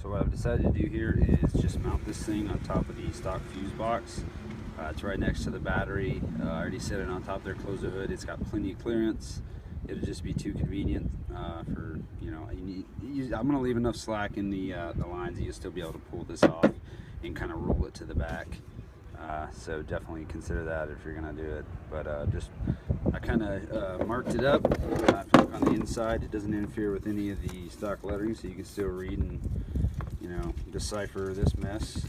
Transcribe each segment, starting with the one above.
So what I've decided to do here is just mount this thing on top of the stock fuse box. It's right next to the battery. I already set it on top there, close the hood. It's got plenty of clearance. It'll just be too convenient for, you know, I'm gonna leave enough slack in the lines that you'll still be able to pull this off and kind of roll it to the back. So definitely consider that if you're gonna do it. But I kind of marked it up. If you look on the inside, it doesn't interfere with any of the stock lettering, so you can still read and, you know, decipher this mess.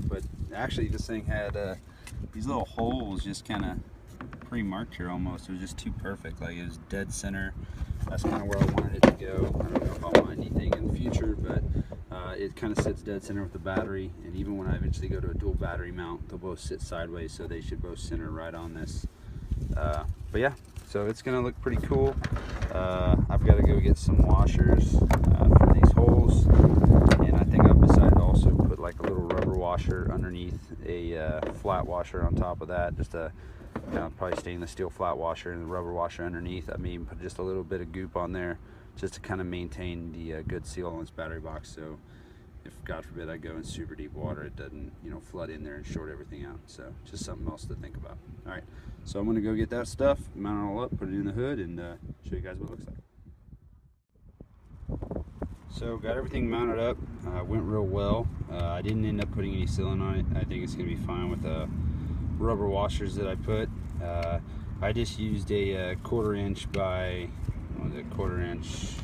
But actually, this thing had these little holes just kind of pre-marked here almost. It was just too perfect. Like, it was dead center. That's kind of where I wanted it to go. I don't know if I'll find anything in the future, but it kind of sits dead center with the battery. And even when I eventually go to a dual battery mount, they'll both sit sideways, so they should both center right on this. But yeah, so it's gonna look pretty cool. I've got to go get some washers for these holes, and I think I've decided to also put like a little rubber washer underneath a flat washer on top of that. Just a probably stainless steel flat washer and the rubber washer underneath. I mean, put just a little bit of goop on there just to kind of maintain the good seal on this battery box, so if God forbid I go in super deep water, it doesn't, you know, flood in there and short everything out. So just something else to think about. All right, so I'm gonna go get that stuff, mount it all up, put it in the hood, and show you guys what it looks like. So got everything mounted up. Went real well. I didn't end up putting any sealant on it. I think it's gonna be fine with the rubber washers that I put. I just used a 1/4 inch by, what was it, 1/4 inch,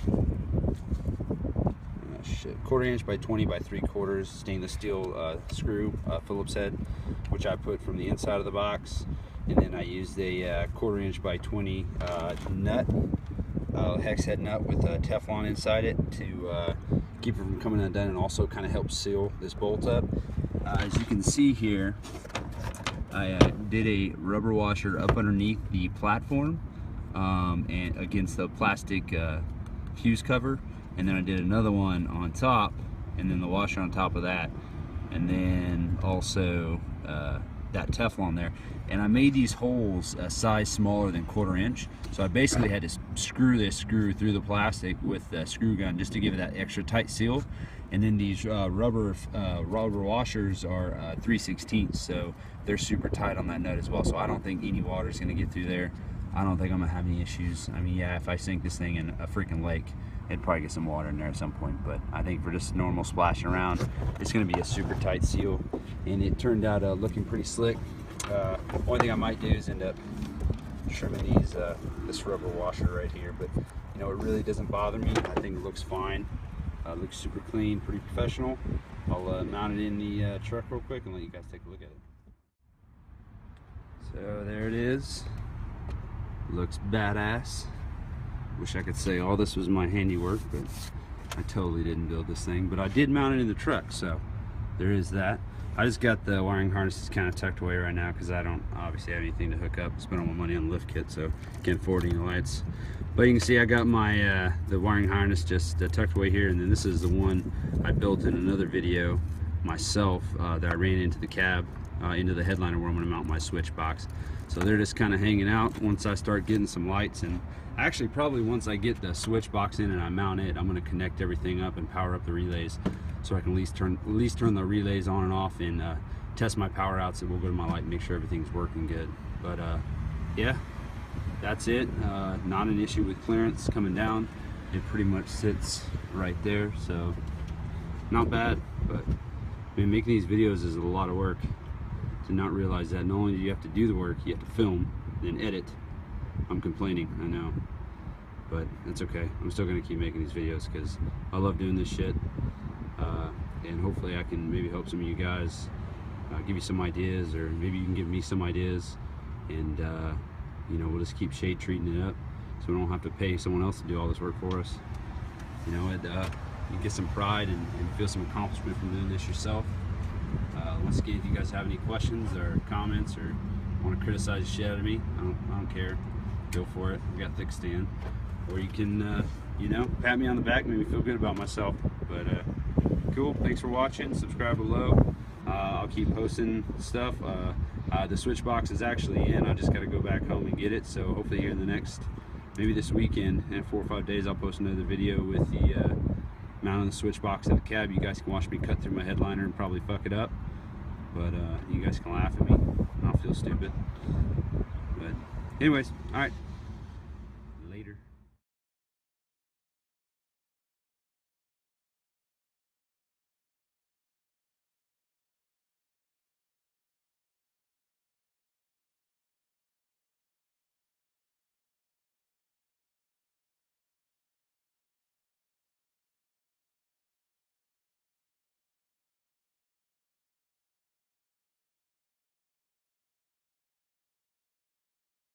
1/4 inch by 20 by 3/4 stainless steel screw, Phillips head, which I put from the inside of the box. And then I used a 1/4 inch by 20 nut, hex head nut with a Teflon inside it to keep it from coming undone, and also kind of help seal this bolt up. As you can see here, I did a rubber washer up underneath the platform and against the plastic fuse cover, and then I did another one on top, and then the washer on top of that, and then also that Teflon there. And I made these holes a size smaller than 1/4 inch, so I basically had to screw this screw through the plastic with a screw gun just to give it that extra tight seal. And then these rubber washers are 3/16, so they're super tight on that nut as well, so I don't think any water is going to get through there. I don't think I'm going to have any issues. I mean, yeah, if I sink this thing in a freaking lake, it'd probably get some water in there at some point, but I think for just normal splashing around, it's going to be a super tight seal, and it turned out looking pretty slick. Only thing I might do is end up trimming this rubber washer right here, but you know, it really doesn't bother me. I think it looks fine. Looks super clean, pretty professional. I'll mount it in the truck real quick and let you guys take a look at it. So there it is. Looks badass. Wish I could say all this was my handiwork, but I totally didn't build this thing. But I did mount it in the truck, so there is that. I just got the wiring harnesses kind of tucked away right now because I don't obviously have anything to hook up. Spent all my money on the lift kit, so can't afford any lights. But you can see I got my the wiring harness just tucked away here, and then this is the one I built in another video myself that I ran into the cab, into the headliner where I'm going to mount my switch box. So they're just kind of hanging out. Once I start getting some lights, and actually probably once I get the switch box in and I mount it, I'm going to connect everything up and power up the relays, so I can at least turn the relays on and off and test my power outs, and we'll go to my light and make sure everything's working good. But yeah, that's it. Not an issue with clearance coming down. It pretty much sits right there, so not bad. But I mean, making these videos is a lot of work. To not realize that not only do you have to do the work, you have to film, then edit. I'm complaining, I know, but it's okay. I'm still gonna keep making these videos because I love doing this shit, and hopefully I can maybe help some of you guys, give you some ideas, or maybe you can give me some ideas, and you know, we'll just keep shade treating it up so we don't have to pay someone else to do all this work for us. You know, you get some pride and feel some accomplishment from doing this yourself. Once again, if you guys have any questions or comments or want to criticize the shit out of me, I don't care. Go for it. I got thick skin. Or you can, you know, pat me on the back, make me feel good about myself. But cool. Thanks for watching. Subscribe below. I'll keep posting stuff. The switch box is actually in. I just got to go back home and get it. So hopefully here in the next, maybe this weekend, in 4 or 5 days, I'll post another video with the mounting the switch box in the cab. You guys can watch me cut through my headliner and probably fuck it up, but you guys can laugh at me. I'll feel stupid. But anyways, all right.